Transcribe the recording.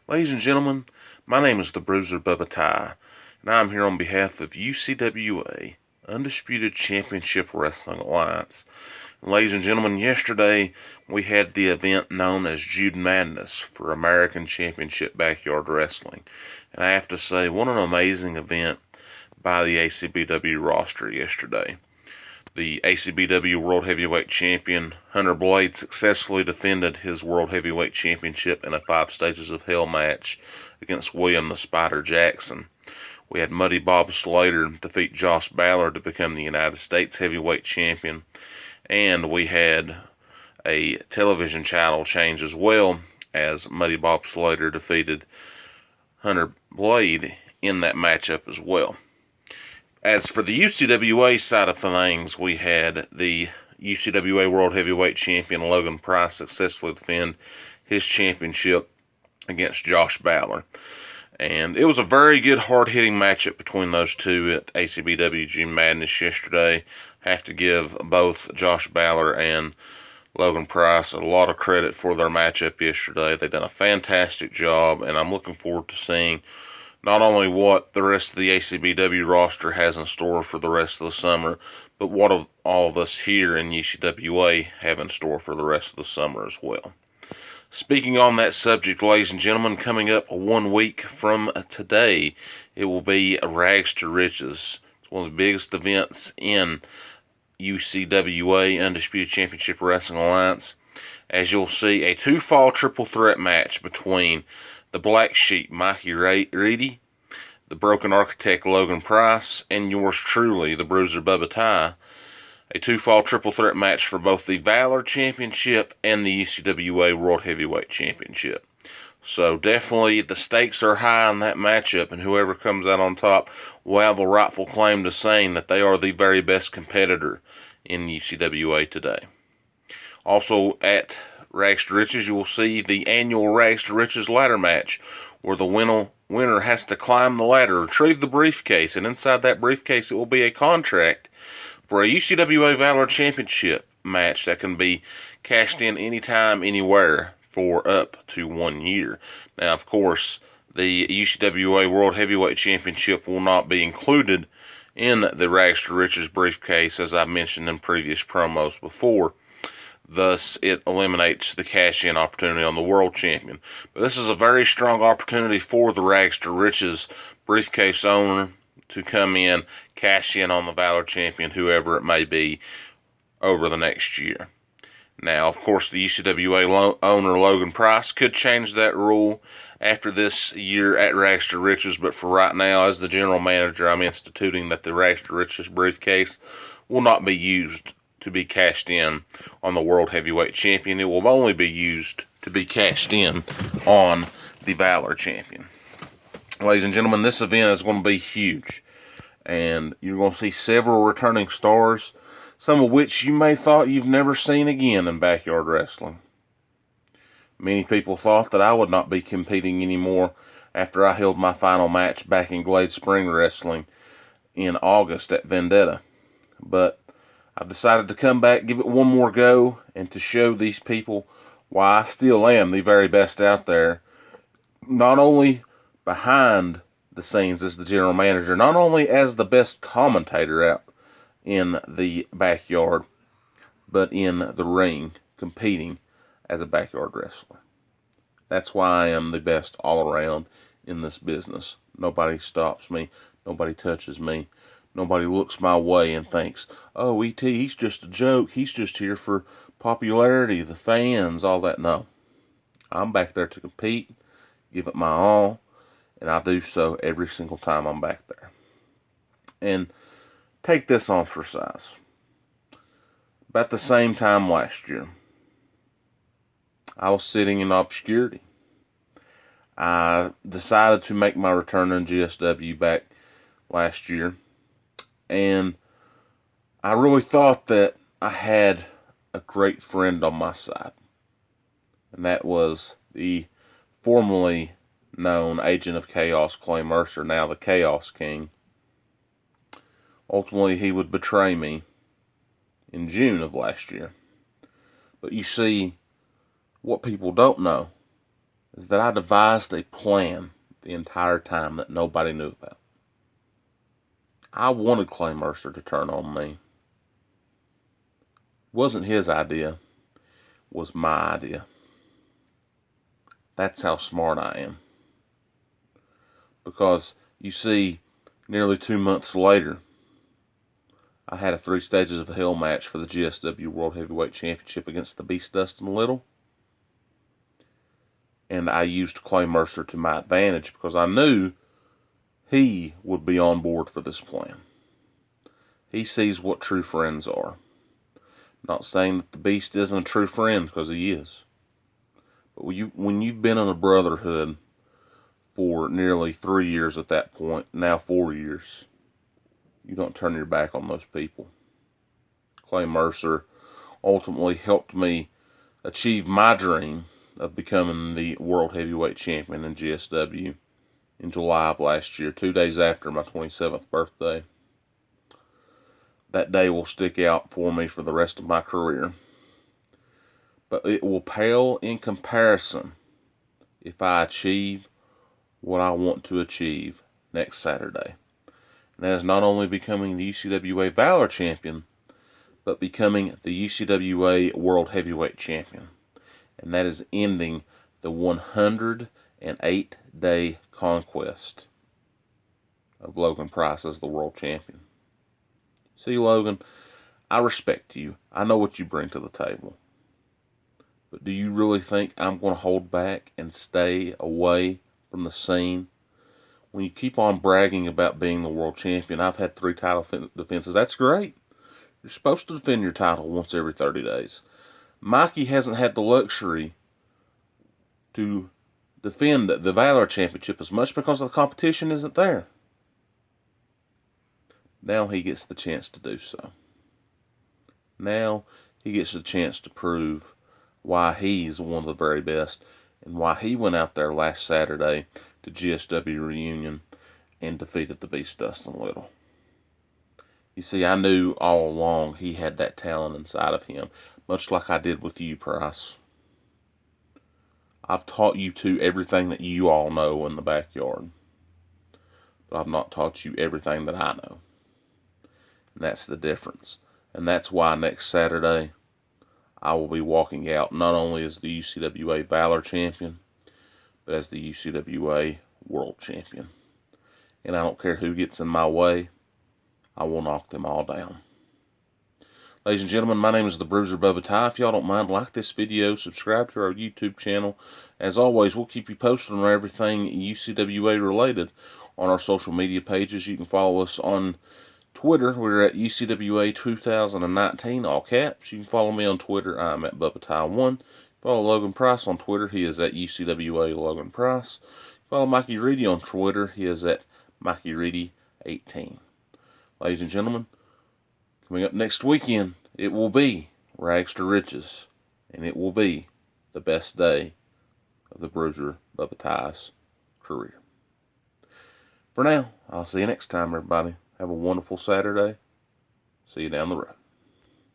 Ladies and gentlemen, my name is the Bruiser and I'm here on behalf of UCWA, Undisputed Championship Wrestling Alliance. And ladies and gentlemen, yesterday we had the event known as June Madness for American Championship Backyard Wrestling. And I have to say, what an amazing event by the ACBW roster yesterday. The ACBW World Heavyweight Champion, Hunter Blade, successfully defended his World Heavyweight Championship in a 5 Stages of Hell match against William the Spider Jackson. We had Muddy Bob Slater defeat Josh Ballard to become the United States Heavyweight Champion. And we had a television channel change as well, as Muddy Bob Slater defeated Hunter Blade in that matchup as well. As for the UCWA side of things, we had the UCWA World Heavyweight Champion Logan Price successfully defend his championship against Josh Ballard. And it was a very good, hard-hitting matchup between those two at ACBW June Madness yesterday. I have to give both Josh Ballard and Logan Price a lot of credit for their matchup yesterday. They've done a fantastic job, and I'm looking forward to seeing not only what the rest of the ACBW roster has in store for the rest of the summer, but what all of us here in UCWA have in store for the rest of the summer as well. Speaking on that subject, ladies and gentlemen, coming up 1 week from today, it will be Rags to Riches. It's one of the biggest events in UCWA, Undisputed Championship Wrestling Alliance, as you'll see a 2-fall triple threat match between the Black Sheep, Mikey Reedy, the Broken Architect, Logan Price, and yours truly, the Bruiser Bubba Ty. A 2-fall triple threat match for both the Valor Championship and the UCWA World Heavyweight Championship. So definitely the stakes are high in that matchup, and whoever comes out on top will have a rightful claim to saying that they are the very best competitor in UCWA today. Also at Rags to Riches, you will see the annual Rags to Riches ladder match, where the winner has to climb the ladder, retrieve the briefcase, and inside that briefcase it will be a contract for a UCWA Valor Championship match that can be cashed in anytime, anywhere for up to 1 year. Now, of course, the UCWA World Heavyweight Championship will not be included in the Rags to Riches briefcase, as I mentioned in previous promos before. Thus, it eliminates the cash-in opportunity on the World Champion. But this is a very strong opportunity for the Rags to Riches briefcase owner to come in, cash in on the Valor Champion, whoever it may be, over the next year. Now, of course, the UCWA owner, Logan Price, could change that rule after this year at Rags to Riches, but for right now, as the general manager, I'm instituting that the Rags to Riches briefcase will not be used to be cashed in on the World Heavyweight Champion. It will only be used to be cashed in on the Valor Champion. Ladies and gentlemen, this event is going to be huge, and you're going to see several returning stars, some of which you may thought you've never seen again in backyard wrestling. Many people thought that I would not be competing anymore after I held my final match back in Glade Spring Wrestling in August at Vendetta, but I've decided to come back, give it one more go, and to show these people why I still am the very best out there, not only behind the scenes as the general manager, not only as the best commentator out in the backyard, but in the ring, competing as a backyard wrestler. That's why I am the best all around in this business. Nobody stops me. Nobody touches me. Nobody looks my way and thinks, oh, E.T., he's just a joke. He's just here for popularity, the fans, all that. No. I'm back there to compete, give it my all, and I do so every single time I'm back there. And take this on for size. About the same time last year, I was sitting in obscurity. I decided to make my return in GSW back last year, and I really thought that I had a great friend on my side, and that was the formerly known Agent of Chaos, Clay Mercer, now the Chaos King. Ultimately, he would betray me in June of last year. But you see, what people don't know is that I devised a plan the entire time that nobody knew about. I wanted Clay Mercer to turn on me. It wasn't his idea, it was my idea. That's how smart I am. Because, you see, nearly 2 months later, I had a 3 stages of hell match for the GSW World Heavyweight Championship against the Beast Dustin Little. And I used Clay Mercer to my advantage because I knew he would be on board for this plan. He sees what true friends are. Not saying that the Beast isn't a true friend, because he is. But when you've been in a brotherhood for nearly 3 years at that point, now 4 years, you don't turn your back on those people. Clay Mercer ultimately helped me achieve my dream of becoming the World Heavyweight Champion in GSW in July of last year, 2 days after my 27th birthday. That day will stick out for me for the rest of my career. But it will pale in comparison if I achieve what I want to achieve next Saturday. And that is not only becoming the UCWA Valor Champion, but becoming the UCWA World Heavyweight Champion. And that is ending the 108-day conquest of Logan Price as the World Champion. See, Logan, I respect you. I know what you bring to the table. But do you really think I'm going to hold back and stay away from the scene? When you keep on bragging about being the world champion, I've had 3 title defenses. That's great. You're supposed to defend your title once every 30 days. Mikey hasn't had the luxury to defend the Valor Championship as much because the competition isn't there. Now he gets the chance to do so. Now he gets the chance to prove why he's one of the very best and why he went out there last Saturday to GSW Reunion and defeated the Beast Dustin Little. You see, I knew all along he had that talent inside of him, much like I did with you, Price. I've taught you two everything that you all know in the backyard, but I've not taught you everything that I know. And that's the difference. And that's why next Saturday I will be walking out not only as the UCWA Valor Champion, but as the UCWA World Champion. And I don't care who gets in my way, I will knock them all down. Ladies and gentlemen, my name is the Bruiser Bubba Ty. If y'all don't mind, like this video, subscribe to our YouTube channel. As always, we'll keep you posted on everything UCWA related on our social media pages. You can follow us on Twitter. We're at UCWA 2019, all caps. You can follow me on Twitter. I'm at Bubba Ty1. Follow Logan Price on Twitter. He is at UCWA Logan Price. Follow Mikey Reedy on Twitter. He is at Mikey Reedy 18. Ladies and gentlemen, coming up next weekend, it will be Rags to Riches, and it will be the best day of the Bruiser Bubba Ty's career. For now, I'll see you next time, everybody. Have a wonderful Saturday. See you down the road.